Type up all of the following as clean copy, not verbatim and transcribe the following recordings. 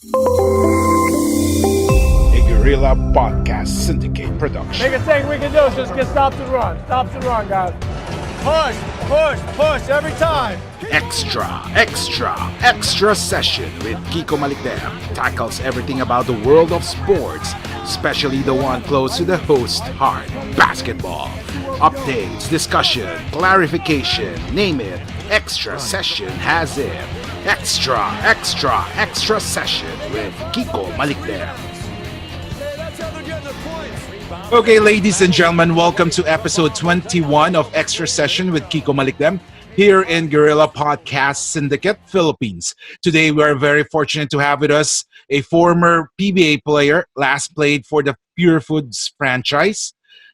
A Guerrilla Podcast Syndicate production. Biggest thing we can do is just get stops and run. Stops and run, guys. Push every time. Extra session with Kiko Malikdem tackles everything about the world of sports, especially the one close to the host's heart, basketball. Updates, discussion, clarification, name it. Extra session has it. Extra session with Kiko Malikdem. Okay, ladies and gentlemen, welcome to episode 21 of Extra Session with Kiko Malikdem here in Guerrilla Podcast Syndicate, Philippines. Today, we are very fortunate to have with us a former PBA player, last played for the Pure Foods franchise.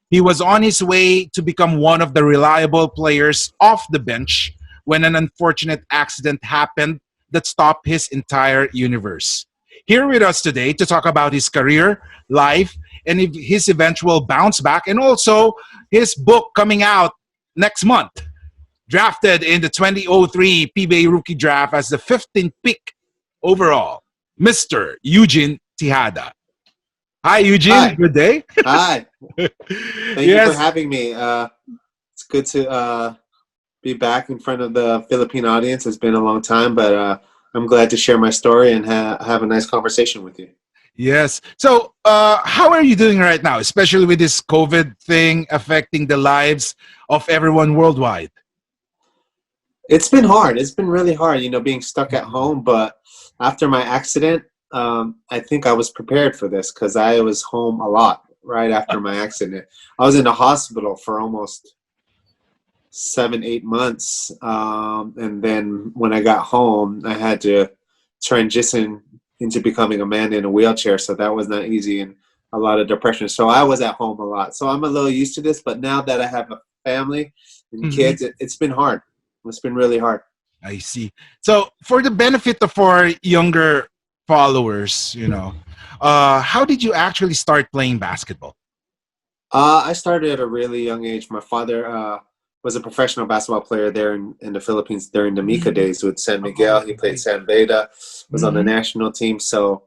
He was on his way to become one of the reliable players off the bench when an unfortunate accident happened that stopped his entire universe. Here with us today to talk about his career, life, and his eventual bounce back, and also his book coming out next month. Drafted in the 2003 PBA Rookie Draft as the 15th pick overall, Mr. Eugene Tejada. Hi, Eugene. Hi. Good day. Hi. Thank you for having me. It's good to be back in front of the Philippine audience. It's been a long time, but I'm glad to share my story and have a nice conversation with you. Yes. So, how are you doing right now, especially with this COVID thing affecting the lives of everyone worldwide? It's been hard. It's been really hard, being stuck at home. But after my accident, I think I was prepared for this because I was home a lot right after my accident. I was in the hospital for almost 7-8 months. And then when I got home, I had to transition into becoming a man in a wheelchair. So that was not easy and a lot of depression. So I was at home a lot. So I'm a little used to this. But now that I have a family and kids, it's been hard. It's been really hard. I see. So for the benefit of our younger followers, how did you actually start playing basketball? I started at a really young age. My father was a professional basketball player there in the Philippines during the Mika days with San Miguel. He played San Beda, was on the national team. So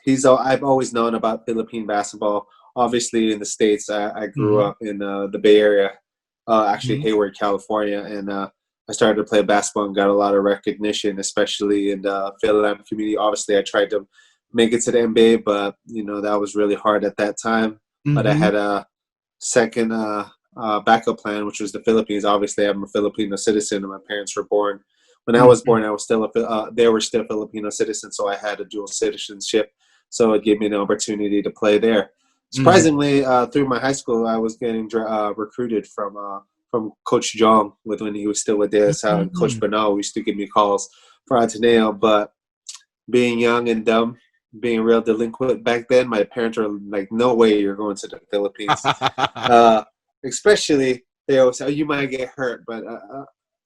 I've always known about Philippine basketball. Obviously, in the States, I grew up in the Bay Area, actually Hayward, California, and I started to play basketball and got a lot of recognition, especially in the Philadelphia community. Obviously, I tried to make it to the NBA, but that was really hard at that time. But I had a second backup plan, which was the Philippines. Obviously, I'm a Filipino citizen, and my parents were born. When I was born, I was still they were still Filipino citizens, so I had a dual citizenship. So it gave me an opportunity to play there. Surprisingly, through my high school, I was getting recruited from Coach Jong when he was still with DSL, and Coach Bernal used to give me calls for Ateneo. But being young and dumb, being a real delinquent back then, my parents were like, "No way, you're going to the Philippines." Especially they always say, "Oh, you might get hurt," but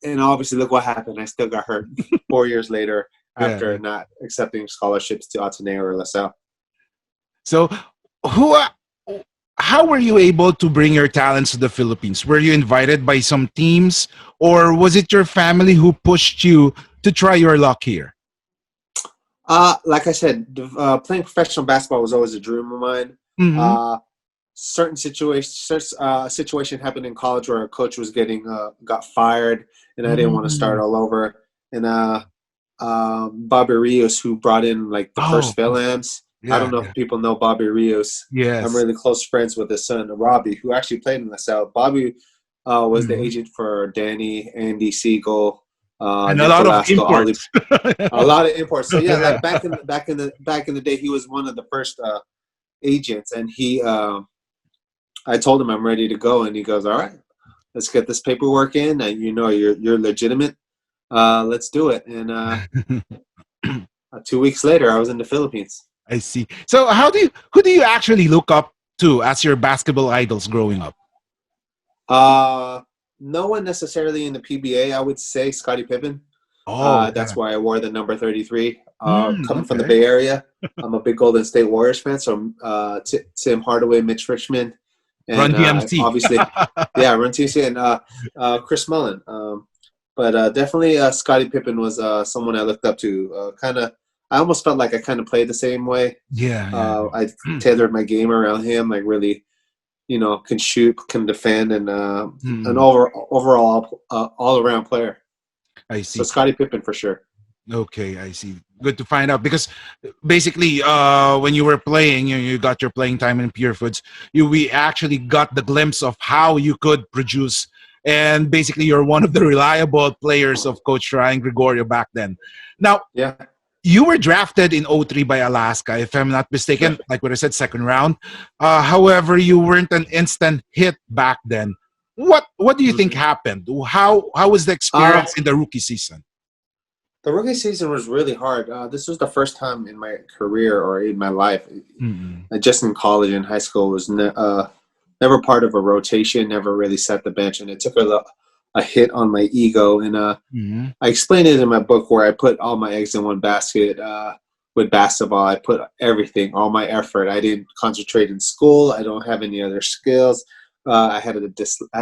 and obviously look what happened. I still got hurt 4 years later after not accepting scholarships to Ateneo or LaSalle. So, how were you able to bring your talents to the Philippines? Were you invited by some teams, or was it your family who pushed you to try your luck here? Like I said, playing professional basketball was always a dream of mine. Certain situation happened in college where a coach was got fired, and I didn't want to start all over. And Bobby Rios, who brought in like the first Philams. I don't know if people know Bobby Rios. Yes. I'm really close friends with his son, Robbie, who actually played in LaSalle. Bobby was the agent for Danny, Andy Siegel, and a lot of imports. A lot of imports. So yeah, like back in the day, he was one of the first agents, and I told him I'm ready to go, and he goes, "All right, let's get this paperwork in. And you're legitimate. Let's do it." And 2 weeks later, I was in the Philippines. I see. So who do you actually look up to as your basketball idols growing up? No one necessarily in the PBA. I would say Scottie Pippen. That's why I wore the number 33. Coming from the Bay Area, I'm a big Golden State Warriors fan. So Tim Hardaway, Mitch Richmond, and Run DMC. Obviously, Run DMC and Chris Mullin. But definitely Scottie Pippen was someone I looked up to. Kind of I almost felt like I kind of played the same way. Yeah. I tailored my game around him, like really, can shoot, can defend, and an Mm, overall all around player. I So see. Scottie Pippen for sure. Okay, I see. Good to find out because basically, when you were playing, you got your playing time in Pure Foods. We actually got the glimpse of how you could produce, and basically, you're one of the reliable players of Coach Ryan Gregorio back then. Now, Yeah. you were drafted in '03 by Alaska, if I'm not mistaken. Yep. Like what I said, second round. However, you weren't an instant hit back then. What do you think Mhm. happened? How was the Uh, experience in the rookie season? the rookie season was really hard. This was the first time in my career or in my life, Mm-mm. just in college and high school, was never part of a rotation, never really set the bench, and it took a hit on my ego. And Mm-hmm. I explained it in my book where I put all my eggs in one basket. With basketball, I put everything, all my effort. I didn't concentrate in school. I don't have any other skills. I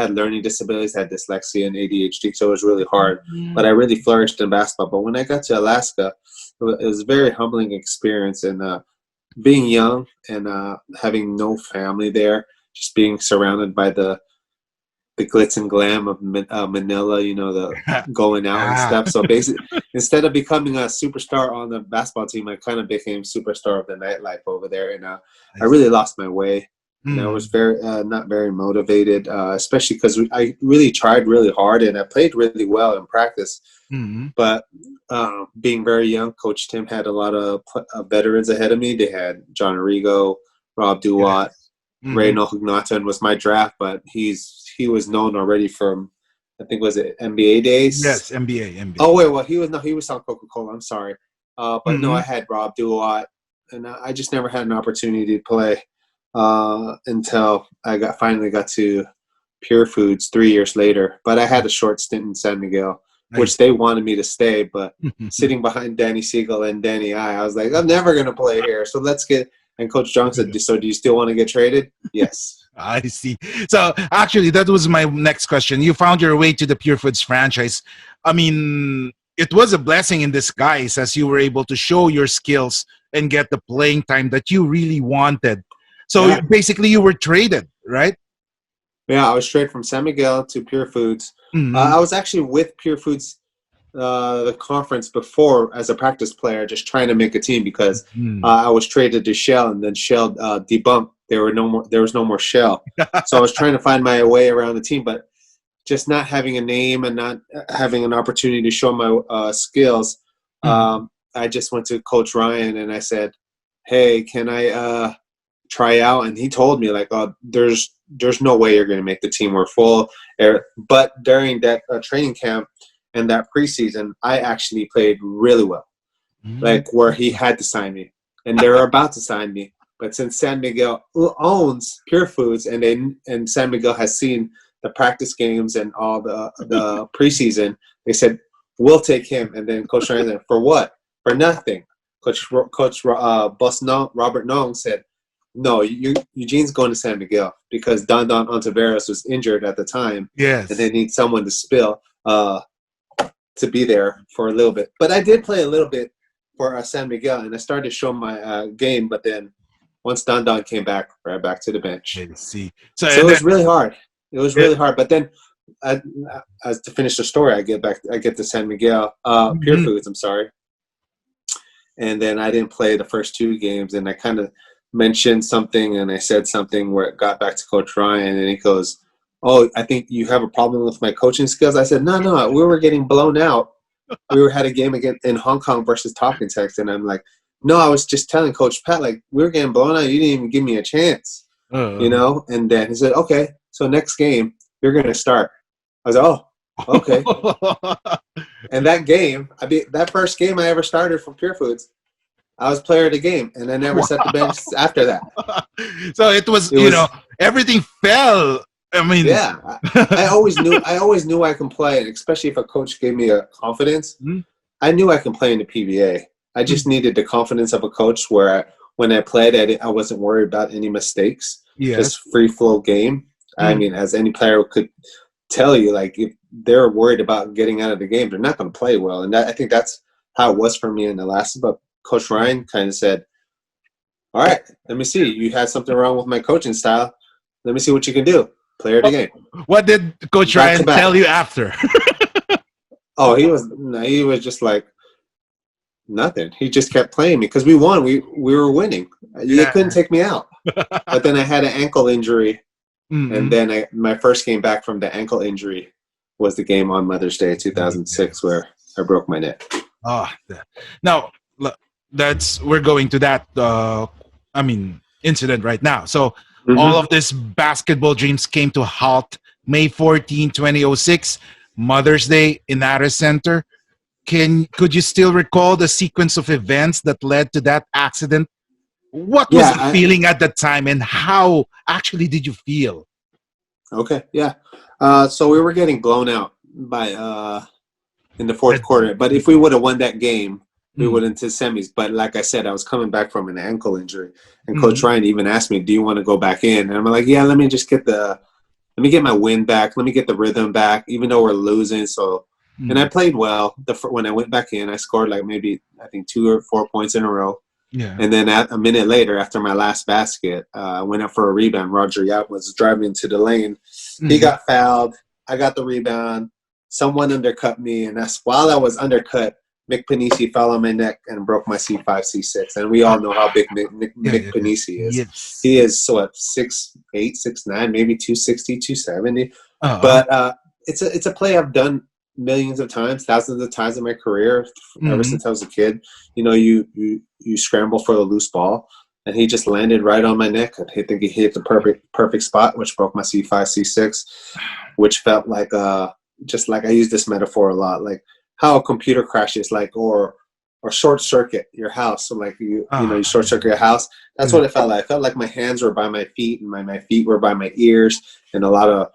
had learning disabilities, I had dyslexia and ADHD, so it was really hard. But I really flourished in basketball. But when I got to Alaska, it was a very humbling experience. And being young and having no family there, just being surrounded by the glitz and glam of Manila, the going out and Ah, stuff. So basically, instead of becoming a superstar on the basketball team, I kind of became superstar of the nightlife over there, and I I see. really lost my way, and I was Mm, very not very motivated, especially because I really tried really hard and I played really well in practice. mm, But being very young, Coach Tim had a lot of veterans ahead of me. They had John Arrigo, Rob Duat, yes. Mm-hmm. Reyno Hugnatan was my draft, but he was known already from, I think, was it NBA days? Yes, NBA, NBA. Oh wait, well he was on Coca Cola. I'm sorry, but no, I Mm-hmm. had Rob Duat, and I just never had an opportunity to play until I finally got to Pure Foods 3 years later. But I had a short stint in San Miguel, I which they wanted me to stay, but see. sitting behind Danny Siegel and Danny I was like, I'm never gonna play here. So let's get. And Coach John said, "So do you still want to get traded?" Yes. I see. So actually, that was my next question. You found your way to the Pure Foods franchise. I mean, it was a blessing in disguise as you were able to show your skills and get the playing time that you really wanted. So Yeah. basically, you were traded, right? Yeah, I was straight from San Miguel to Pure Foods. Mm-hmm. I was actually with Pure Foods the conference before as a practice player, just trying to make a team because I was traded to Shell, and then Shell debunked. There was no more Shell, so I was trying to find my way around the team, but just not having a name and not having an opportunity to show my skills. Mm-hmm. I just went to Coach Ryan and I said, "Hey, can I try out?" And he told me like, "Oh, there's no way you're going to make the team. We're full." But during that training camp and that preseason, I actually played really well, like where he had to sign me, and they were about to sign me. But since San Miguel owns Pure Foods, and San Miguel has seen the practice games and all the preseason, they said we'll take him. And then Coach Ryan said, "For what? For nothing." Robert Nong said, "No, Eugene's going to San Miguel because Don Ontiveros was injured at the time, and they Yes. need someone to spill to be there for a little bit." But I did play a little bit for San Miguel, and I started to show my game. But then once Don came back, right back to the bench. I see. So So and it then was really hard. It was it, really hard. But then, I, as to finish the story, I get to San Miguel, Pure mhm. Foods. I'm sorry, and then I didn't play the first two games, and I kind of mentioned something, and I said something where it got back to Coach Ryan, and he goes, "Oh, I think you have a problem with my coaching skills." I said, "No, we were getting blown out. Had a game again in Hong Kong versus Talking Text," and I'm like, "No, I was just telling Coach Pat, like, we were getting blown out. You didn't even give me a chance, you Uh, know." And then he said, "Okay, so next game you're gonna start." I was like, "Oh, okay." And that first game I ever started for Pure Foods, I was player of the game, and I never set the bench after that. so it was, It was everything fell. I mean, yeah. I always knew I can play, and especially if a coach gave me a confidence, mm, I knew I can play in the PBA. I just mm, needed the confidence of a coach where when I played, I wasn't worried about any mistakes, yes. just free flow game. I Mm, mean, as any player could tell you, like if they're worried about getting out of the game, they're not going to play well. And I think that's how it was for me in Alaska. But Coach Ryan kind of said, all right, let me see. You had something wrong with my coaching style. Let me see what you can do. Player of the game. What did Coach Back to Ryan back. tell you after? Oh, he was just like nothing. He just kept playing me because we won. We were winning. You couldn't take me out. But then I had an ankle injury, and then my first game back from the ankle injury was the game on Mother's Day 2006 where I broke my neck. Oh, now we're going to that. Incident right now. So all of this basketball dreams came to a halt May 14, 2006, Mother's Day in Aris Center. Could you still recall the sequence of events that led to that accident? What was the feeling at that time, and how actually did you feel? Okay, yeah. So we were getting blown out by in the fourth quarter. But if we would have won that game, we would into semis. But like I said, I was coming back from an ankle injury, and Coach Ryan even asked me, "Do you want to go back in?" And I'm like, "Yeah, let me get my wind back. Let me get the rhythm back, even though we're losing." So, and I played well. When I went back in, I scored like maybe I think 2 or 4 points in a row. Yeah. And then a minute later, after my last basket, I went up for a rebound. Roger Yap was driving into the lane. He got fouled. I got the rebound. Someone undercut me, and while I was undercut, Mick Panisi fell on my neck and broke my C5, C6. And we all know how big Mick Panisi is. Yes. He is 6'8", 6'9", maybe 260, 270. But it's a play I've done millions of times, thousands of times in my career, ever since I was a kid. You know, you scramble for the loose ball, and he just landed right on my neck. I think he hit the perfect spot, which broke my C5, C6, which felt like just like I use this metaphor a lot, like how a computer crashes, like or short circuit your house. So like you short circuit your house. That's what it felt like. I felt like my hands were by my feet, and my feet were by my ears, and a lot of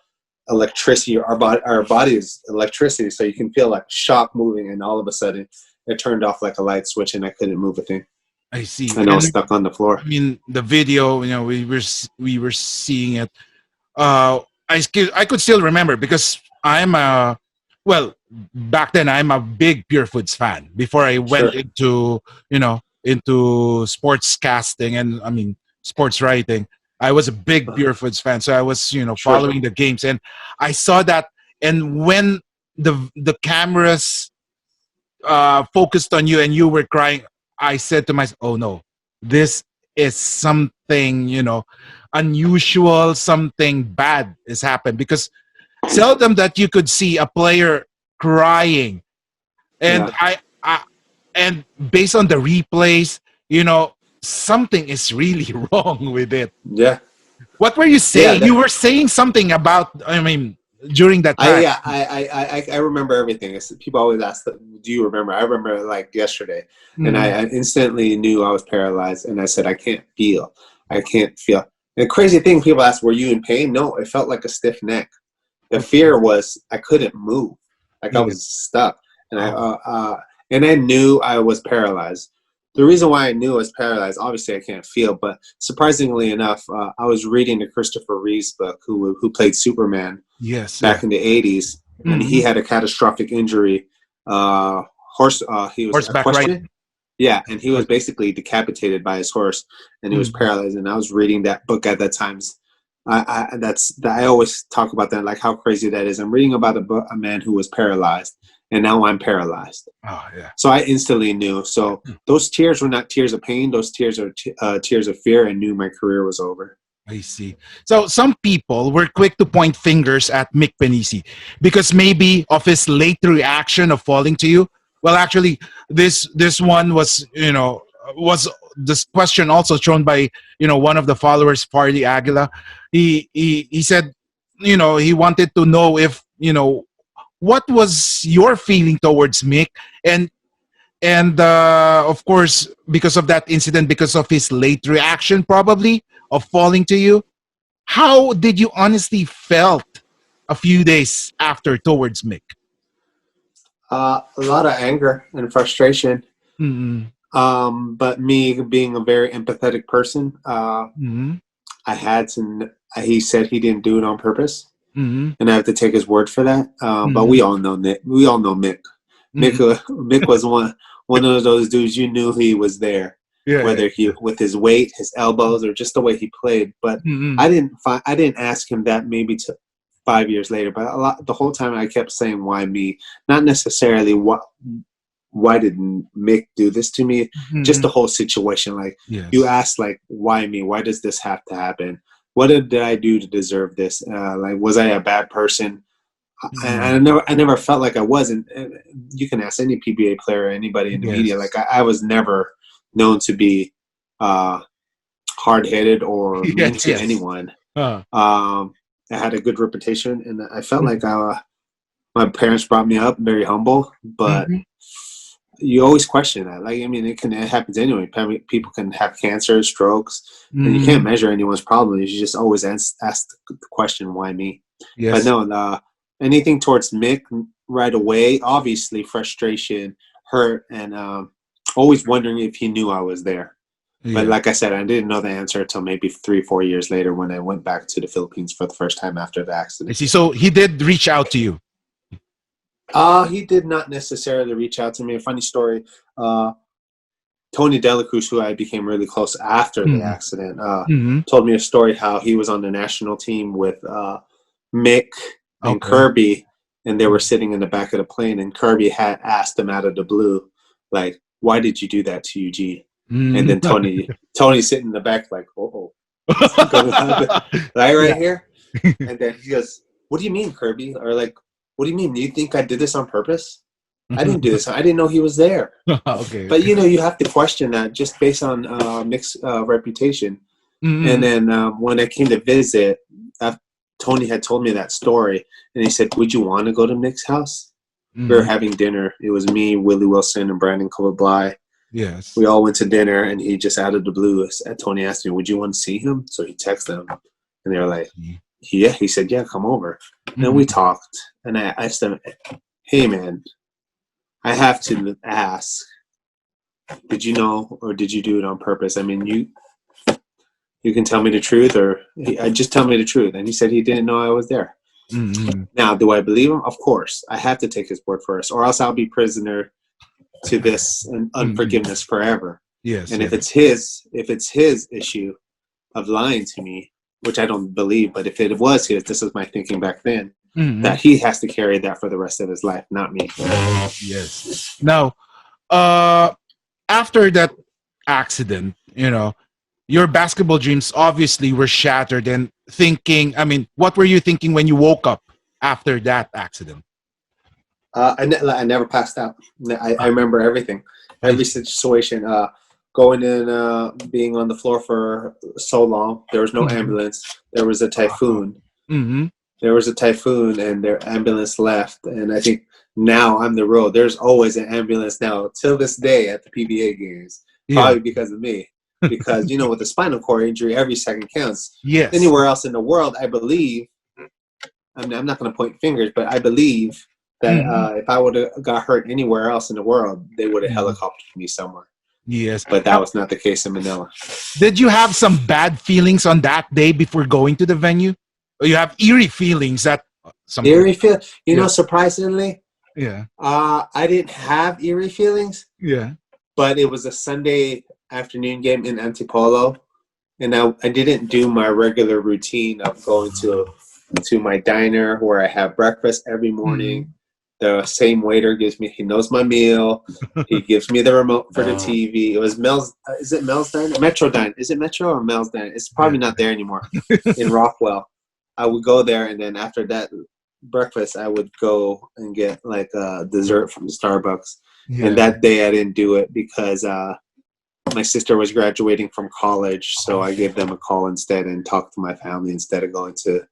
electricity. Our body is electricity, so you can feel like shock moving, and all of a sudden it turned off like a light switch, and I couldn't move a thing. I see. And I was stuck on the floor. I mean, the video, we were seeing it. I could still remember because back then I'm a big Pure Foods fan. Before I went into sports casting and sports writing, I was a big Pure Foods fan. So I was following the games, and I saw that. And when the cameras focused on you and you were crying, I said to myself, "Oh no, this is something unusual. Something bad has happened." Because seldom that you could see a player crying, and and based on the replays, something is really wrong with it. Yeah. What were you saying? You were saying something about, during that time. I remember everything. People always ask, "Do you remember?" I remember like yesterday, and I instantly knew I was paralyzed, and I said, "I can't feel. I can't feel." And the crazy thing, people ask, "Were you in pain?" No, it felt like a stiff neck. The fear was I couldn't move, like I was stuck, and I knew I was paralyzed. The reason why I knew I was paralyzed, obviously I can't feel, but surprisingly enough, I was reading the Christopher Reeve's book, who played Superman back in the 80s, and he had a catastrophic injury. He was horseback riding. Yeah, and he was basically decapitated by his horse, and he was paralyzed. And I was reading that book at that time. I always talk about that, like how crazy that is. I'm reading about a man who was paralyzed, and now I'm paralyzed. Oh, yeah. So I instantly knew. So those tears were not tears of pain. Those tears are tears of fear. I knew my career was over. I see. So some people were quick to point fingers at Mick Panisi because maybe of his late reaction of falling to you. Well, actually, this one was this question also thrown by one of the followers, Farley Aguila. He said he wanted to know if what was your feeling towards Mick, and of course because of that incident, because of his late reaction probably of falling to you, how did you honestly felt a few days after towards Mick? A lot of anger and frustration. But me being a very empathetic person, I had to. He said he didn't do it on purpose, and I have to take his word for that. But we all know Nick. We all know Mick. Mick was one one of those dudes you knew he was there, Yeah. whether he with his weight, his elbows, or just the way he played. But Mm-mm. I didn't ask him that maybe 5 years later. But the whole time I kept saying, "Why me?" Not necessarily why did Mick do this to me? Just the whole situation. Like Yes. you asked, like, why me? Why does this have to happen? What did I do to deserve this? Like, was I a bad person? I never felt like I wasn't. You can ask any PBA player or anybody in the media. Like I was never known to be hard-headed or mean to anyone. I had a good reputation, and I felt like my parents brought me up very humble, but you always question that. Like, I mean, it happens anyway. People can have cancer, strokes, and you can't measure anyone's problems. You just always ask the question, why me? Yes. But no, anything towards Mick right away, obviously frustration, hurt, and always wondering if he knew I was there. Yeah. But like I said, I didn't know the answer until maybe 3-4 years later when I went back to the Philippines for the first time after the I accident. see. So he did reach out to you. He did not necessarily reach out to me. A funny story. Tony Delacruz, who I became really close after the accident, told me a story how he was on the national team with Mick and Kirby, and they were sitting in the back of the plane, and Kirby had asked him out of the blue, like, "Why did you do that to Eugene?" And then Tony sitting in the back like, "Oh, right here." And then he goes, "What do you mean, Kirby?" Or like, "What do you mean? Do you think I did this on purpose? I didn't do this. I didn't know he was there." But you have to question that just based on Mick's reputation. And then when I came to visit, Tony had told me that story, and he said, "Would you want to go to Mick's house?" We were having dinner. It was me, Willie Wilson, and Brandon Bly. Yes. We all went to dinner, and he just out of the blue, Tony asked me, "Would you want to see him?" So he texted them, and they were like, "Yeah." He said, "Yeah, come over." Then we talked, and I asked him, "Hey, man, I have to ask, did you know or did you do it on purpose? I mean, you can tell me the truth, or just tell me the truth." And he said he didn't know I was there. Now, do I believe him? Of course. I have to take his word first, or else I'll be prisoner to this unforgiveness forever. Yes. And if it's his issue of lying to me, which I don't believe, but if it was his, this is my thinking back then, that he has to carry that for the rest of his life, not me. Yes. Now, after that accident, your basketball dreams obviously were shattered. And thinking, I mean, what were you thinking when you woke up after that accident? I never passed out. I remember everything, every situation. Going in, being on the floor for so long. There was no ambulance. There was a typhoon. There was a typhoon, and their ambulance left. And I think now on the road, there's always an ambulance now till this day at the PBA games. Probably because of me. Because, with a spinal cord injury, every second counts. Yes. Anywhere else in the world, I believe, I mean, I'm not going to point fingers, but I believe that if I would have got hurt anywhere else in the world, they would have helicoptered me somewhere. Yes. But that was not the case in Manila. Did you have some bad feelings on that day before going to the venue? Or you have eerie feelings that... Eerie feel? Surprisingly, yeah. I didn't have eerie feelings. Yeah. But it was a Sunday afternoon game in Antipolo, and I didn't do my regular routine of going to my diner where I have breakfast every morning. The same waiter he knows my meal. He gives me the remote for the TV. It was Mel's. Is it Mel's Diner? Metro Diner. Is it Metro or Mel's Diner? It's probably not there anymore. In Rockwell, I would go there, and then after that breakfast, I would go and get like a dessert from Starbucks. Yeah. And that day I didn't do it because my sister was graduating from college, so I gave them a call instead and talked to my family instead of going to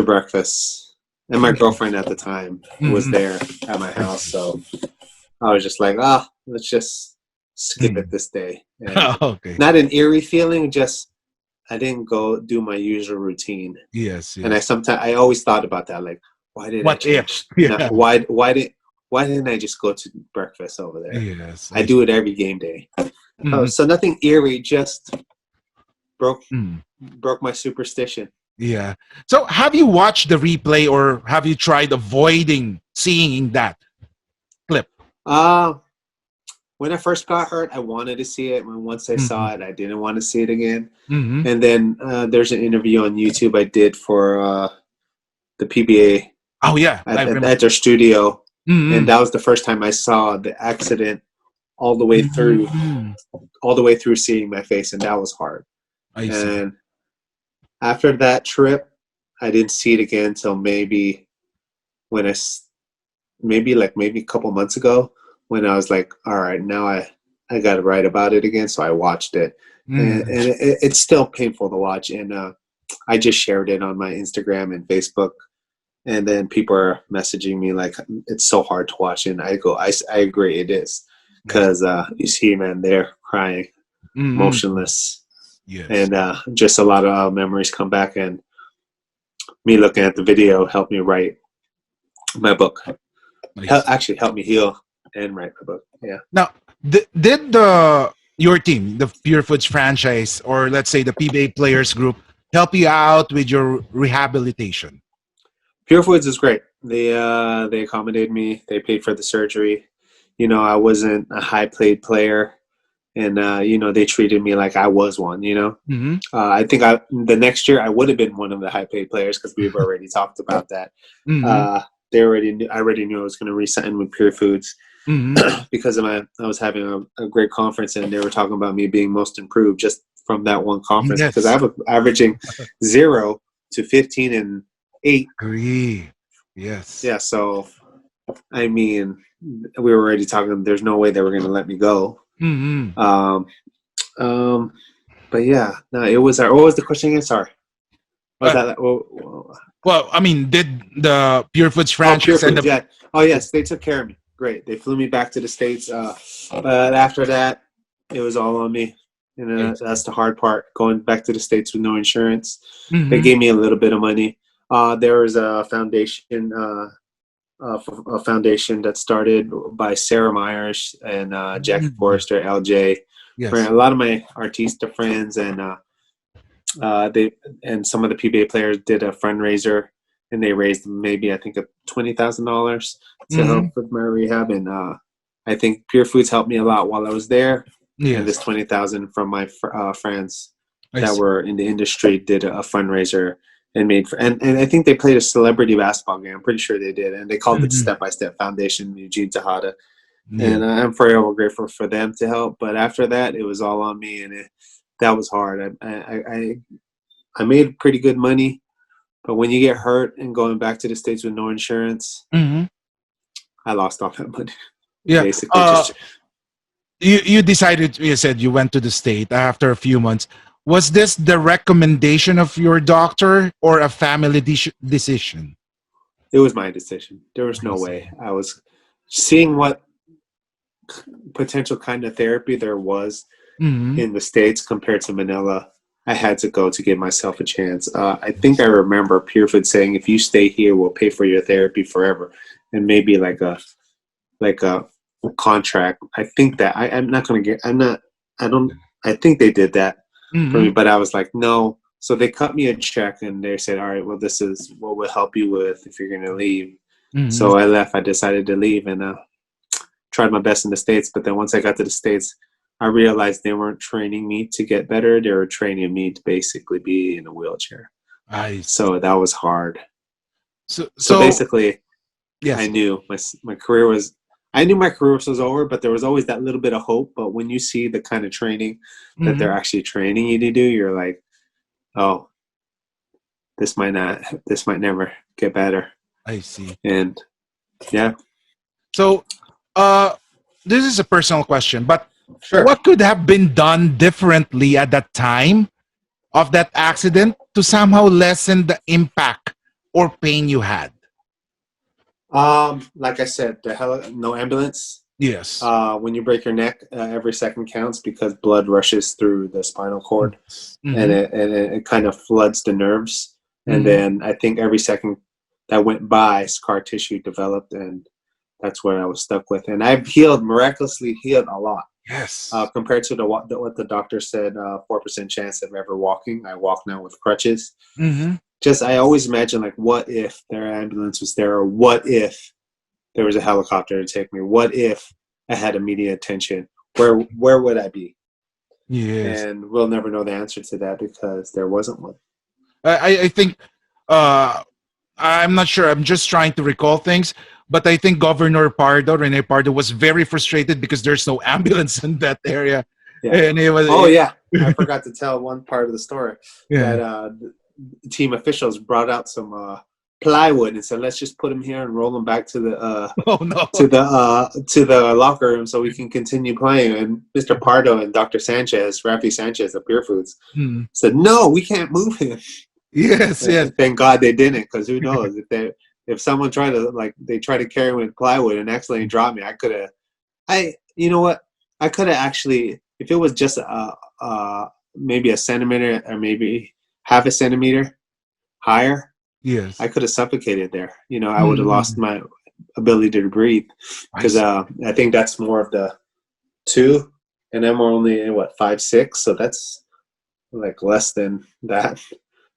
breakfast. And my girlfriend at the time was there at my house, so I was just like, let's just skip it this day. And not an eerie feeling, just I didn't go do my usual routine. Yes. And I always thought about that, like, why did what if? Yeah. Why didn't I just go to breakfast over there? Yes. I do it every game day. So nothing eerie, just broke my superstition. Yeah. So have you watched the replay or have you tried avoiding seeing that clip? when I first got hurt, I wanted to see it. And once I saw it, I didn't want to see it again. Mm-hmm. And then there's an interview on YouTube I did for the PBA Oh yeah, I remember. at their studio. Mm-hmm. And that was the first time I saw the accident all the way through, seeing my face, and that was hard. I see. And after that trip, I didn't see it again until maybe maybe a couple months ago, when I was like, all right, now I got to write about it again. So I watched it, and it's still painful to watch. And I just shared it on my Instagram and Facebook. And then people are messaging me like, it's so hard to watch. And I go, I agree, it is. Because you see, man, they're crying, motionless. Yes. And just a lot of memories come back. And me looking at the video helped me write my book. Actually helped me heal and write my book. Yeah. Now, did your team, the Pure Foods franchise, or let's say the PBA Players Group, help you out with your rehabilitation? Pure Foods is great. They accommodated me. They paid for the surgery. You know, I wasn't a high-paid player, and you know, they treated me like I was one. You know, I think the next year I would have been one of the high-paid players, because we've already talked about that. I already knew I was going to re-sign with Pure Foods because I was having a great conference, and they were talking about me being most improved just from that one conference, because I was averaging 0 to 15 and 8. Agree. Yes. Yeah. So, I mean, we were already talking. There's no way they were going to let me go. But yeah, no, it was. What was the question again? Sorry. Well, I mean, did the Pure Foods franchise Oh yes, they took care of me. Great. They flew me back to the States. But after that, it was all on me. You know, that's the hard part. Going back to the States with no insurance. They gave me a little bit of money. There was a foundation, that started by Sarah Myers and Jackie Forrester, LJ. Yes. A lot of my artista friends and some of the PBA players did a fundraiser, and they raised maybe, I think, $20,000 to help with my rehab. And I think Pure Foods helped me a lot while I was there. Yes. And this $20,000 from my friends that were in the industry did a fundraiser and and I think they played a celebrity basketball game. I'm pretty sure they did, and they called it Step by Step Foundation, Eugene Tejada. And I'm forever grateful for them to help. But after that, it was all on me, and that was hard. I made pretty good money, but when you get hurt and going back to the States with no insurance, I lost all that money. Yeah. Basically, you decided. You said you went to the state after a few months. Was this the recommendation of your doctor or a family decision? It was my decision. There was no way. I was seeing what potential kind of therapy there was in the States compared to Manila. I had to go to give myself a chance. I think I remember Pure Foods saying, if you stay here, we'll pay for your therapy forever. And maybe like a contract. I think that I think they did that for me, but I was like, no. So they cut me a check, and they said, all right, well, this is what we'll help you with if you're going to leave. So I left. I decided to leave, and tried my best in the States. But then once I got to the States, I realized they weren't training me to get better. They were training me to basically be in a wheelchair. So that was hard. So basically, yes. I knew my career was over, but there was always that little bit of hope. But when you see the kind of training that they're actually training you to do, you're like, oh, this might never get better. I see. And yeah. So this is a personal question, but sure. What could have been done differently at that time of that accident to somehow lessen the impact or pain you had? Like I said, no ambulance. Yes. When you break your neck, every second counts because blood rushes through the spinal cord, and it kind of floods the nerves. And then I think every second that went by, scar tissue developed, and that's what I was stuck with. And I've miraculously healed a lot. Yes. Compared to what the doctor said, 4% chance of ever walking. I walk now with crutches. I always imagine, like, what if their ambulance was there, or what if there was a helicopter to take me? What if I had immediate attention? where would I be? Yes. And we'll never know the answer to that because there wasn't one. I think I'm not sure. I'm just trying to recall things, but I think Governor Pardo, Rene Pardo, was very frustrated because there's no ambulance in that area, Yeah. and it was Oh yeah, I forgot to tell one part of the story yeah. that the team officials brought out some plywood and said, "Let's just put him here and roll him back to the Oh no. to the locker room so we can continue playing." And Mr. Pardo and Dr. Sanchez, Rafi Sanchez of Pure Foods, Hmm. said, "No, we can't move him." Yes, yes. And thank God they didn't, because who knows if someone tried to they tried to carry me with plywood and accidentally dropped me, you know what, I could have actually, if it was just maybe a centimeter or maybe half a centimeter higher, Yes. I could have suffocated there. You know, I would have lost Mhm. my ability to breathe, I because see. I think that's more of the 2, and I'm only what 5'6", so that's like less than that.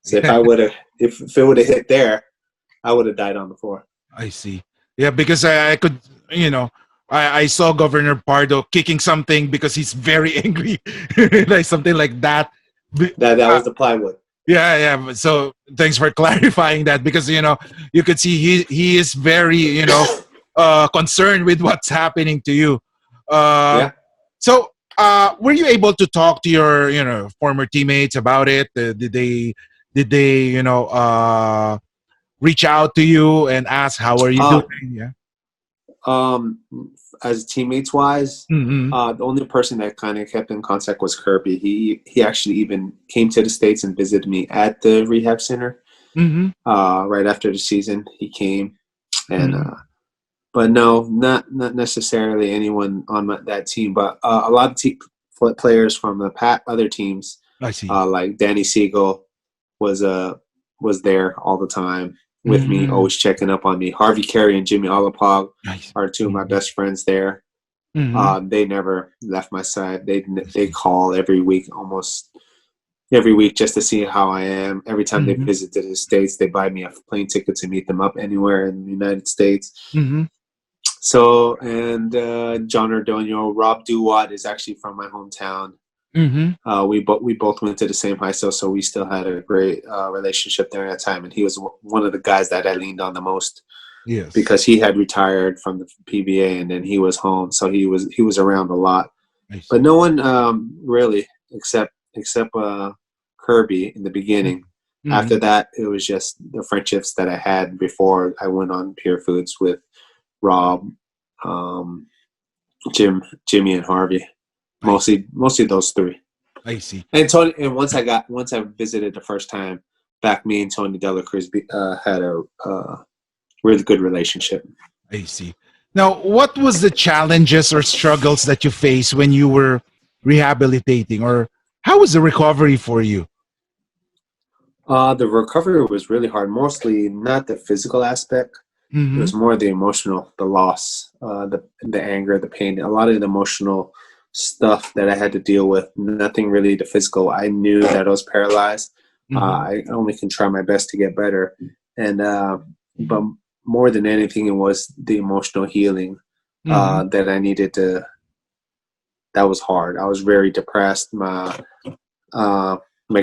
So if I would have, if it would have hit there, I would have died on the floor. I see. Yeah, because I could, you know, I saw Governor Pardo kicking something because he's very angry, like something like that. Be- That uh, was the plywood. yeah, yeah. So thanks for clarifying that, because you could see he is very concerned with what's happening to you. Uh, Yeah. so were you able to talk to your former teammates about it? Did they reach out to you and ask how are you Uh, doing? Yeah. um, as teammates wise, Mm-hmm. the only person that kind of kept in contact was Kirby. He actually even came to the States and visited me at the rehab center. Mm-hmm. Right after the season, he came, and Mm-hmm. but no, not necessarily anyone on that team, but a lot of players from the other teams, I see. like Danny Siegel was there all the time with me, Mm-hmm. always checking up on me. Harvey Carey and Jimmy Olapog Nice. are two of my Mm-hmm. best friends there. Mm-hmm. They never left my side. They call every week, almost every week, just to see how I am. Every time they Mm-hmm. visit to the States, they buy me a plane ticket to meet them up anywhere in the United States. Mm-hmm. So, and John Ordonio, Rob Duwat is actually from my hometown. Mm-hmm. We both went to the same high school, so we still had a great relationship during that time. And he was one of the guys that I leaned on the most, Yes. because he had retired from the PBA and then he was home, so he was around a lot. I see. But no one really, except Kirby in the beginning. Mm-hmm. After that, it was just the friendships that I had before I went on Pure Foods with Rob, Jimmy, and Harvey. Mostly those three. I see. And Tony. And once I visited the first time back, me and Tony Dela Cruz had a really good relationship. I see. Now, what was the challenges or struggles that you faced when you were rehabilitating, or how was the recovery for you? The recovery was really hard. Mostly not the physical aspect. It Mm-hmm. was more the emotional, the loss, the anger, the pain, a lot of the emotional stuff that I had to deal with. Nothing really the physical. I knew that I was paralyzed. Mm-hmm. I only can try my best to get better, and but more than anything, it was the emotional healing Mm-hmm. that I needed to. That was hard. I was very depressed. My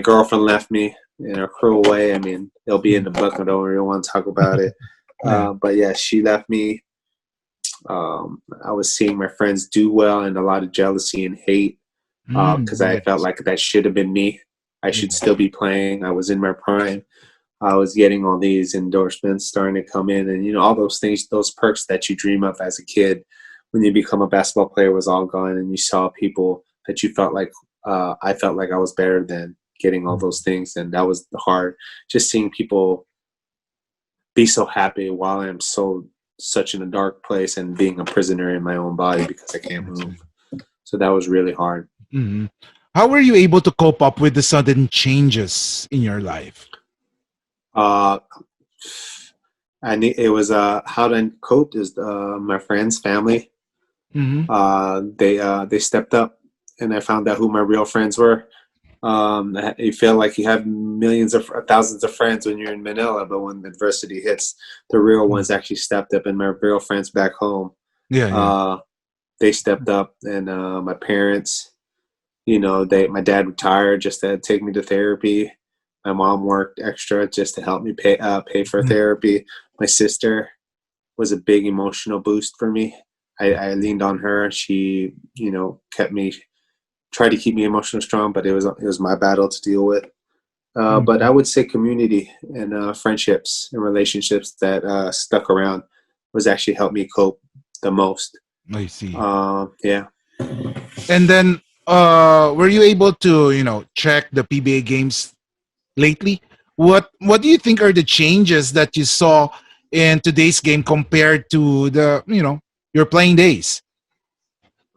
girlfriend left me in a cruel way. I mean, it'll be in the book. I don't really want to talk about it. Yeah. But yeah, she left me. I was seeing my friends do well, and a lot of jealousy and hate, because I felt Yes. like that should have been me. I Yeah. should still be playing. I was in my prime. I was getting all these endorsements starting to come in, and all those things, those perks that you dream of as a kid when you become a basketball player was all gone, and you saw people that you felt like I felt like I was better than getting all those things, and that was hard. Just seeing people be so happy while I'm such in a dark place and being a prisoner in my own body because I can't move. So that was really hard. Mm-hmm. How were you able to cope up with the sudden changes in your life? Uh, it was how to cope is my friends, family. Mm-hmm. They stepped up, and I found out who my real friends were. You feel like you have millions of thousands of friends when you're in Manila, but when adversity hits, the real ones actually stepped up, and my real friends back home. Yeah, yeah. they stepped up, and my parents, my dad retired just to take me to therapy. My mom worked extra just to help me pay for Mhm. therapy. My sister was a big emotional boost for me. I leaned on her. She, tried to keep me emotionally strong, but it was my battle to deal with. But I Mhm. would say community and friendships and relationships that stuck around was actually helped me cope the most. I see. Yeah. And then, were you able to, check the PBA games lately? What do you think are the changes that you saw in today's game compared to your playing days?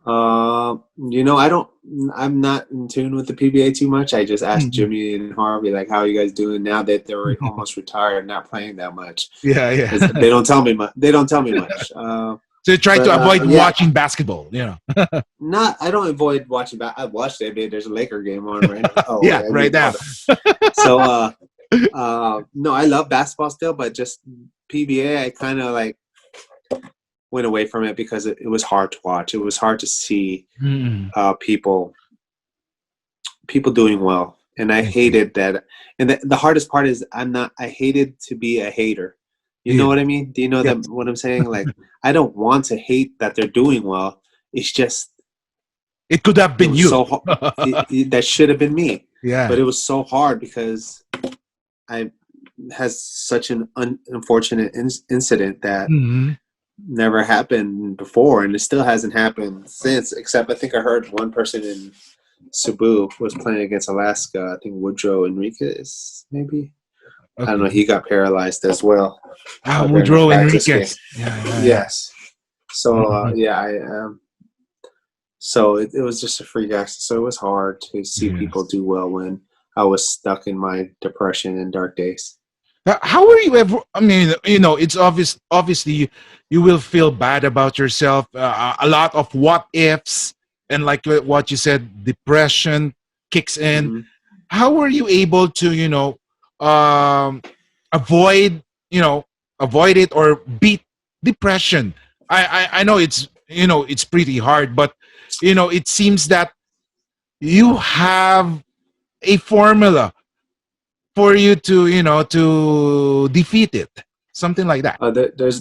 I don't. I'm not in tune with the PBA too much. I just asked Mhm. Jimmy and Harvey, like, how are you guys doing now that they're almost retired, not playing that much? Yeah, Because yeah. they don't tell me much. They don't tell me much. So you try But to avoid yeah, watching basketball. not. I don't avoid watching. I watched it. There's a Laker game on right now. Oh Yeah, wait, I right need now. water. So no, I love basketball still, but just PBA, I kind of like went away from it because it was hard to watch. It was hard to see Mm, people doing well, and I I see. hated that. And the hardest part is I hated to be a hater. You know Yeah. what I mean? Do you know Yes. that what I'm saying? Like, I don't want to hate that they're doing well. It's just It could have it been was you. so hard. That should have been me, but Yeah. it was so hard because I has such an unfortunate incident that Hmm. never happened before, and it still hasn't happened since. Except I think I heard one person in Cebu was playing against Alaska. I think Woodrow Enriquez, maybe. I don't know. Okay. He got paralyzed as well during a Woodrow practice game. Enriquez. Yeah, yeah, yeah. Yes. So Mhm. yeah, so it was just a freak accident. So it was hard to see people Yes. do well when I was stuck in my depression and dark days. How are you ever? I mean, it's obvious. Obviously, you will feel bad about yourself. A lot of what ifs, and like what you said, depression kicks in. Hmm. How were you able to, um, avoid, avoid it or beat depression? I know it's pretty hard, but it seems that you have a formula for you to to defeat it, something like that.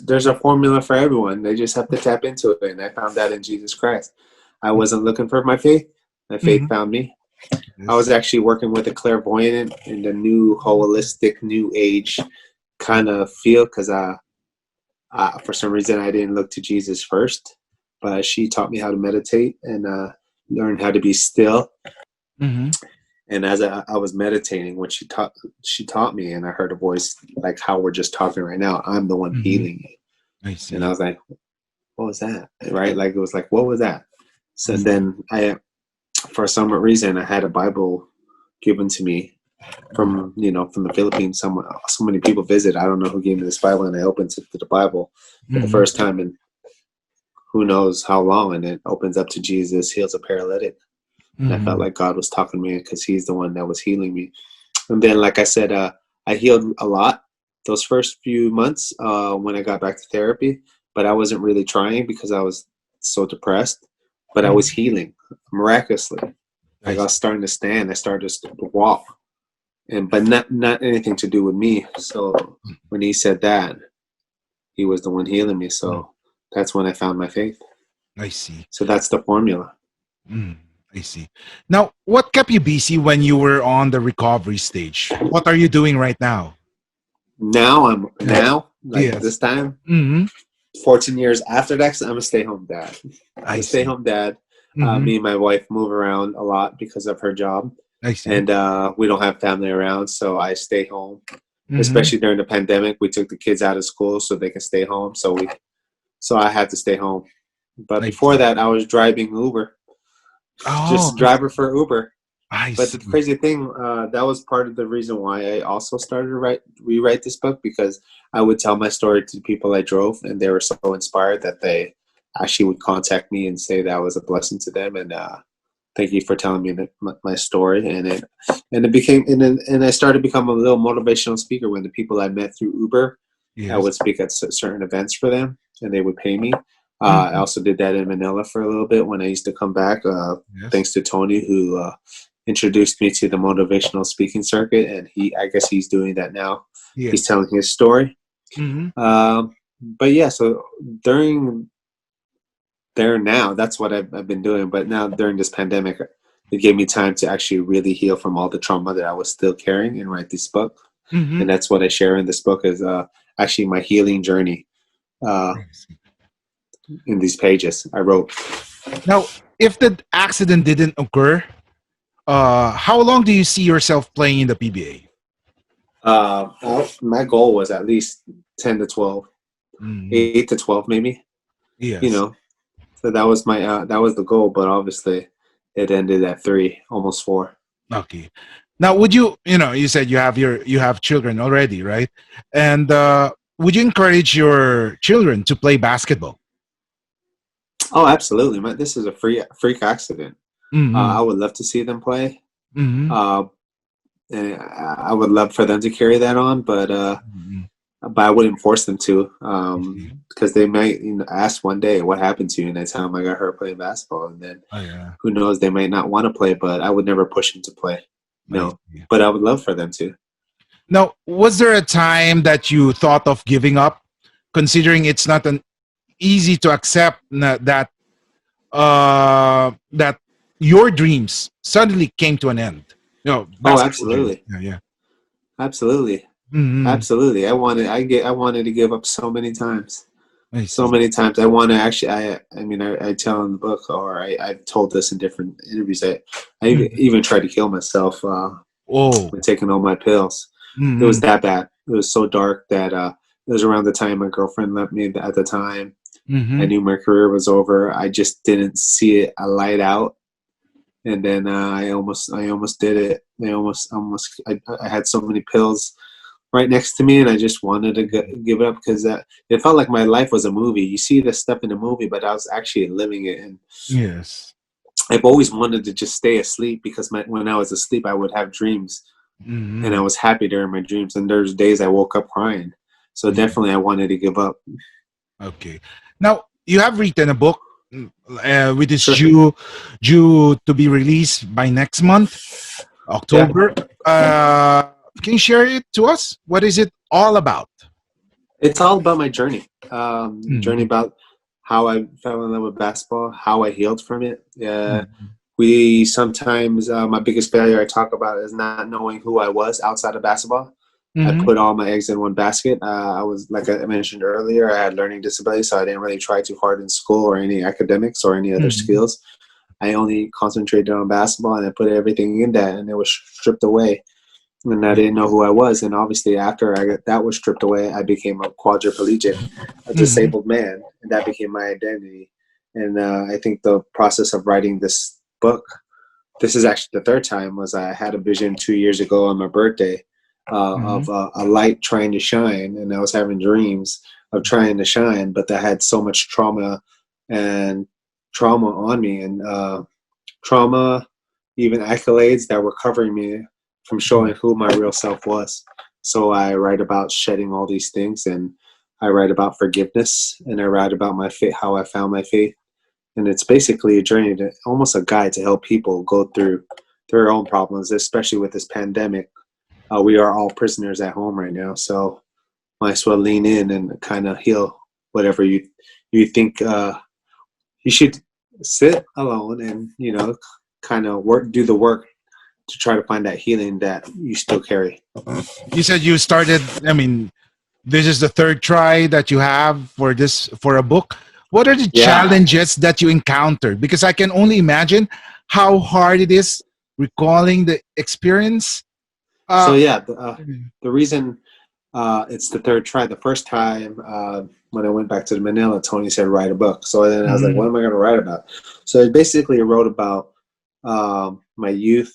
There's a formula for everyone. They just have to tap into it, and I found that in Jesus Christ. I wasn't looking for my faith. My faith Mhm. found me. I was Yes. actually working with a clairvoyant in the new holistic, new age kind of feel because for some reason I didn't look to Jesus first, but she taught me how to meditate and learn how to be still. Hmm. And as I was meditating, when she taught me, and I heard a voice like how we're just talking right now. I'm the one Hmm. healing you, I and I see. was like, "What was that?" Right? Like it was like, "What was that?" So Mhm. then for some reason, I had a Bible given to me from the Philippines. So many people visit. I don't know who gave me this Bible, and I opened to the Bible for the Mhm. first time in who knows how long, and it opens up to Jesus heals a paralytic, and I felt Mhm. like God was talking to me because He's the one that was healing me. And then, like I said, I healed a lot those first few months when I got back to therapy, but I wasn't really trying because I was so depressed. But I was Mhm. healing miraculously. I Like I see. was starting to stand, I started to walk, and but not anything to do with me. So when he said that, he was the one healing me. Mm. So that's when I found my faith. I see. So that's the formula. Mm. I see. Now, what kept you busy when you were on the recovery stage? What are you doing right now? Now Yeah. like Yes. this time, Hmm. 14 years after that, I'm a stay home dad. I'm I a stay see. home dad. Hmm. Me and my wife move around a lot because of her job, I see. and we don't have family around, so I stay home. Hmm. Especially during the pandemic, we took the kids out of school so they can stay home. So I had to stay home. But I before see. that, I was driving Uber, just Oh, a I driver see. for Uber. I But the see. crazy thing, that was part of the reason why I also started to rewrite this book because I would tell my story to people I drove, and they were so inspired that they actually would contact me and say that was a blessing to them. And thank you for telling me my story. And it became and I started to become a little motivational speaker when the people I met through Uber, I Yes. would speak at certain events for them, and they would pay me. I also did that in Manila for a little bit when I used to come back. Yes. Thanks to Tony, who introduced me to the motivational speaking circuit, and I guess he's doing that now. Yes. He's telling his story. But yeah, so during there now, that's what I've been doing. But now during this pandemic, it gave me time to actually really heal from all the trauma that I was still carrying and write this book. And that's what I share in this book is actually my healing journey in these pages I wrote. Now, if the accident didn't occur, how long do you see yourself playing in the PBA? My goal was at least 10 to 12, 8 to 12 maybe. Yes. You know, so that was my that was the goal, but obviously it ended at 3, almost 4. Okay. Now, would you, you said you have children already, right? And would you encourage your children to play basketball? Oh, absolutely, man. This is a freak accident. I would love to see them play. And I would love for them to carry that on, but I wouldn't force them to, because they might ask one day what happened to you, and that's how I got hurt playing basketball, and then who knows, they might not want to play, but I would never push them to play. No, but I would love for them to. Now, was there a time that you thought of giving up, considering it's not an easy to accept that that your dreams suddenly came to an end? Oh, absolutely. Yeah. Absolutely. Absolutely. I wanted to give up so many times. So many times. I want to actually, I tell in the book, or I've told this in different interviews, I even tried to kill myself with taking all my pills. It was that bad. It was so dark that it was around the time my girlfriend left me at the time. I knew my career was over. I just didn't see it a light out. And then I almost did it. I had so many pills right next to me, and I just wanted to give it up because it felt like my life was a movie. You see this stuff in a movie, but I was actually living it. And yes, I've always wanted to just stay asleep because when I was asleep, I would have dreams, and I was happy during my dreams. And there's days I woke up crying. So definitely, I wanted to give up. Okay. Now you have written a book. Which is due to be released by next month, October. Yeah. Can you share it to us? What is it all about? It's all about my journey. Journey about how I fell in love with basketball, how I healed from it. We sometimes, my biggest failure I talk about is not knowing who I was outside of basketball. I put all my eggs in one basket. I was, like I mentioned earlier, I had learning disabilities, so I didn't really try too hard in school or any academics or any other skills. I only concentrated on basketball, and I put everything in that, and it was stripped away. And I didn't know who I was. And obviously, after that was stripped away, I became a quadriplegic, a disabled man, and that became my identity. And I think the process of writing this book, this is actually the third time, was I had a vision 2 years ago on my birthday. Of a light trying to shine, and I was having dreams of trying to shine, but I had so much trauma on me, and trauma, even accolades that were covering me from showing who my real self was. So I write about shedding all these things, and I write about forgiveness, and I write about my faith, how I found my faith, and it's basically a journey, almost a guide to help people go through their own problems, especially with this pandemic. We are all prisoners at home right now, so might as well lean in and kind of heal whatever you think. You should sit alone and kind of do the work to try to find that healing that you still carry. You said you started. I mean, this is the third try that you have for a book. What are the challenges that you encountered? Because I can only imagine how hard it is recalling the experience. The reason it's the third try. The first time when I went back to Manila, Tony said write a book. So then I was like, what am I going to write about? So I basically wrote about my youth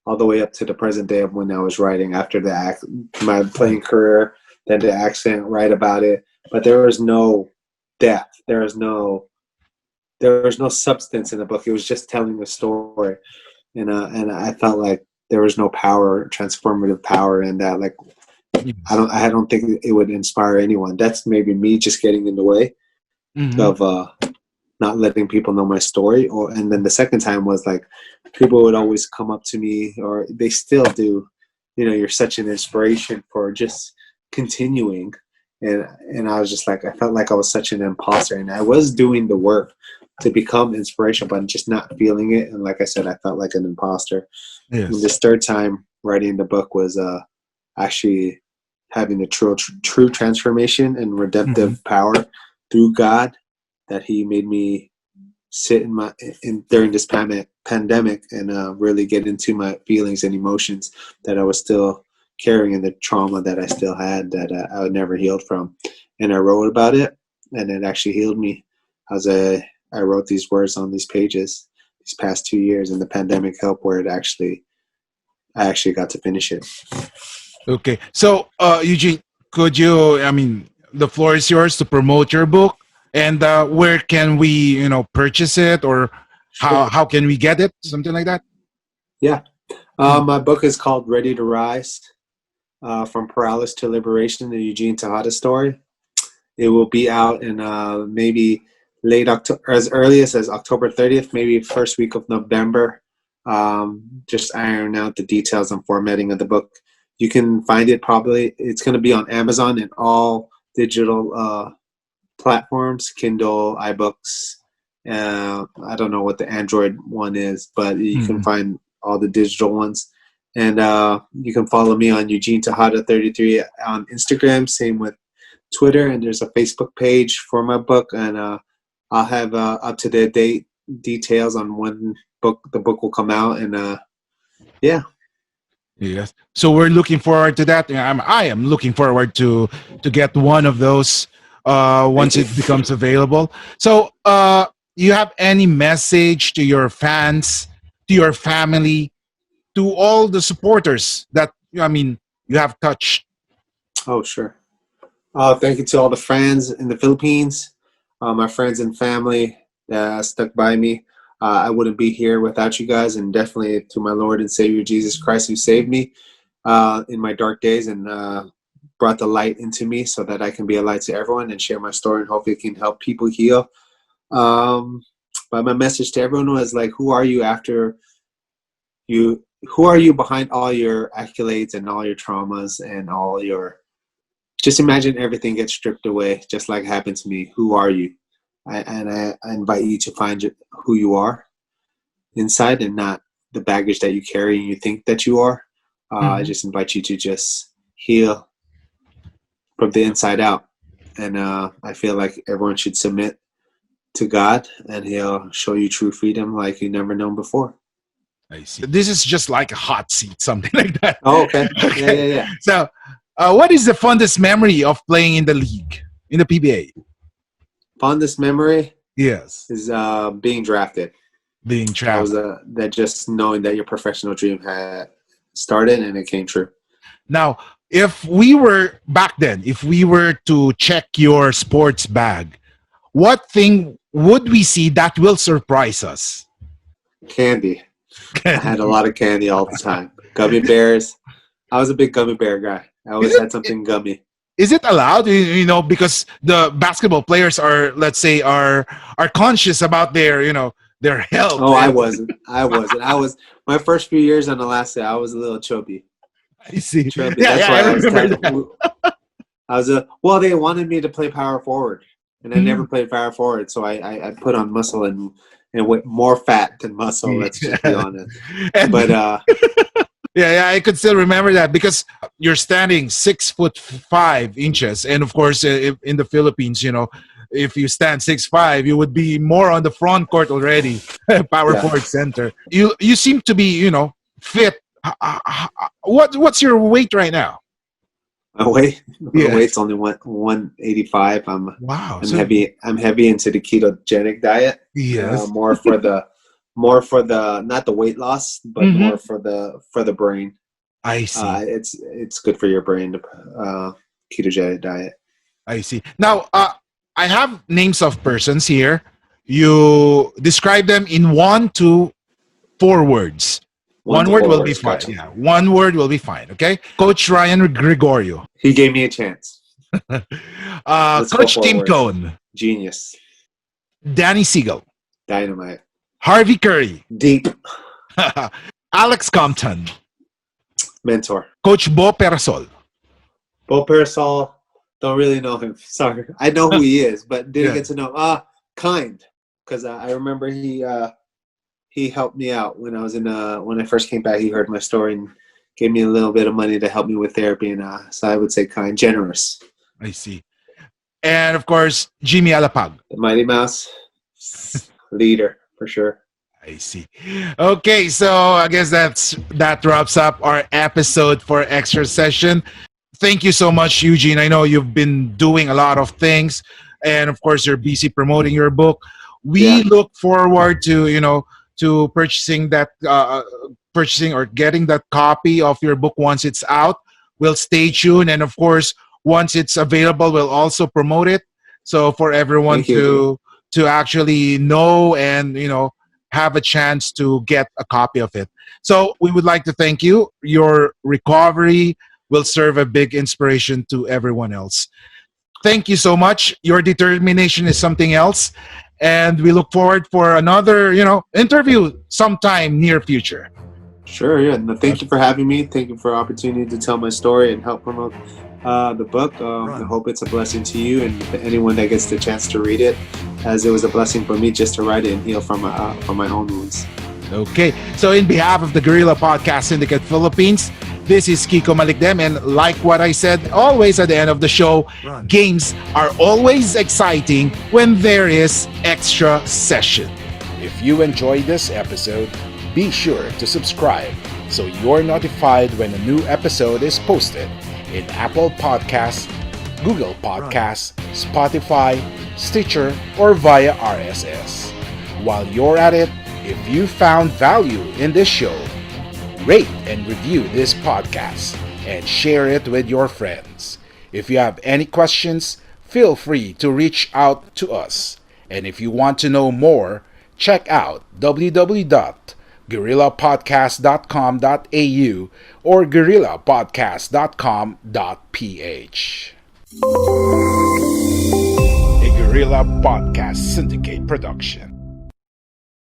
all the way up to the present day of when I was writing after my playing career, then the accident, write about it. But there was no depth. There was no substance in the book. It was just telling the story, and I felt like there was no power, transformative power in that. Like, I don't think it would inspire anyone. That's maybe me just getting in the way. Mm-hmm. of not letting people know my story. And then the second time was like people would always come up to me, or they still do. You're such an inspiration for just continuing. And I was just like, I felt like I was such an imposter, and I was doing the work to become inspirational, but just not feeling it. And like I said, I felt like an imposter. And Yes. this third time writing the book was actually having a true transformation and Mm-hmm. redemptive power through God, that He made me sit in during this pandemic and really get into my feelings and emotions that I was still carrying, and the trauma that I still had that I would never healed from. And I wrote about it, and it actually healed me as I wrote these words on these pages these past 2 years, and the pandemic helped where I actually got to finish it. Okay. So, Eugene, could you? I mean, the floor is yours to promote your book, and where can we, purchase it, or Sure. how can we get it? Something like that. Yeah. Mm. My book is called Ready to Rise, From Paralysis to Liberation, the Eugene Tejada story. It will be out in maybe late October, as early as October 30th, maybe first week of November. Just iron out the details and formatting of the book. You can find it probably. It's going to be on Amazon and all digital platforms, Kindle, iBooks. I don't know what the Android one is, but you can Mm. find all the digital ones. And you can follow me on Eugene Tejada 33 on Instagram. Same with Twitter, and there's a Facebook page for my book, and I'll have up to the date details on when the book will come out. And yeah. Yes. So we're looking forward to that. I am looking forward to get one of those Thank once you. it becomes available. So, you have any message to your fans, to your family, to all the supporters that you have touched? Oh, sure. Thank you to all the fans in the Philippines, my friends and family that stuck by me. I wouldn't be here without you guys, and definitely to my Lord and Savior Jesus Christ, who saved me in my dark days and brought the light into me so that I can be a light to everyone and share my story, and hopefully it can help people heal. Um, but my message to everyone was like, who are you after you? Who are you behind all your accolades and all your traumas and all your? Just imagine everything gets stripped away, just like happened to me. Who are you? I invite you to find who you are inside, and not the baggage that you carry and you think that you are. I Mhm. just invite you to just heal from the inside out. And I feel like everyone should submit to God, and He'll show you true freedom like you never known before. I see. This is just like a hot seat, something like that. Oh, okay. Yeah, Okay. yeah, yeah. So, what is the fondest memory of playing in the league, in the PBA? Fondest memory Yes, is being drafted. being That was trapped. that just knowing that your professional dream had started and it came true. Now, if we were back then, if we were to check your sports bag, what thing would we see that will surprise us? Candy. I had a lot of candy all the time. Gummy bears. I was a big gummy bear guy. I Is always it had something gummy. is it allowed? Because the basketball players are, let's say, are conscious about their their health. Oh, I And wasn't. I wasn't. I was my first few years in Alaska. I was a little chubby. I see. Chubby. Yeah, That's yeah, I why I was remember kind that. of. I was a. Well, they wanted me to play power forward, and I never Mm. played power forward. So I put on muscle and with more fat than muscle. Let's just be Yeah. honest. And But yeah, I could still remember that because you're standing 6'5" and of course, if, in the Philippines, if you stand 6'5", you would be more on the front court already, power yeah, forward center. You seem to be fit. What's your weight right now? my Yes. weight's only 185. Wow. I'm So heavy. I'm heavy into the ketogenic diet. yes. More for the not the weight loss, but Hmm. more for the brain. I see. It's good for your brain. Ketogenic diet. I see. Now, I have names of persons here. You describe them in 1 to 4 words. One One to word four will be words. fine. Gotcha. Yeah, one word will be fine. Okay. Coach Ryan Gregorio. He gave me a chance. Let's go Coach four Tim words. Cone. Genius. Danny Siegel, Dynamite. Harvey Curry, Deep. Alex Compton, Mentor. Coach Bo Perasol. Bo Parasol, don't really know him. Sorry. I know who he is, but didn't Yeah. get to know. Kind. Because I remember he helped me out when I was when I first came back. He heard my story and gave me a little bit of money to help me with therapy. And so I would say kind. Generous. I see. And of course, Jimmy Alapag. The Mighty Mouse. Leader, for sure. I see. Okay, so I guess that wraps up our episode for Extra Session. Thank you so much, Eugene. I know you've been doing a lot of things, and of course, you're busy promoting your book. We look forward to purchasing or getting that copy of your book once it's out. We'll stay tuned, and of course, once it's available, we'll also promote it. So for everyone to actually know and have a chance to get a copy of it. So we would like to thank you. Your recovery will serve a big inspiration to everyone else. Thank you so much. Your determination is something else. And we look forward for another, interview sometime near future. Sure, yeah. No, thank you for having me. Thank you for the opportunity to tell my story and help promote the book. I hope it's a blessing to you and anyone that gets the chance to read it, as it was a blessing for me just to write it and heal from my own wounds. Okay, so in behalf of the Guerrilla Podcast Syndicate Philippines, this is Kiko Malikdem, and like what I said always at the end of the show, games are always exciting when there is Extra Session. If you enjoyed this episode, be sure to subscribe so you're notified when a new episode is posted in Apple Podcasts, Google Podcasts, Spotify, Stitcher, or via RSS. While you're at it, if you found value in this show, rate and review this podcast and share it with your friends. If you have any questions, feel free to reach out to us. And if you want to know more, check out www.guerrillapodcast.com.au or guerrillapodcast.com.ph. A Guerrilla Podcast Syndicate production.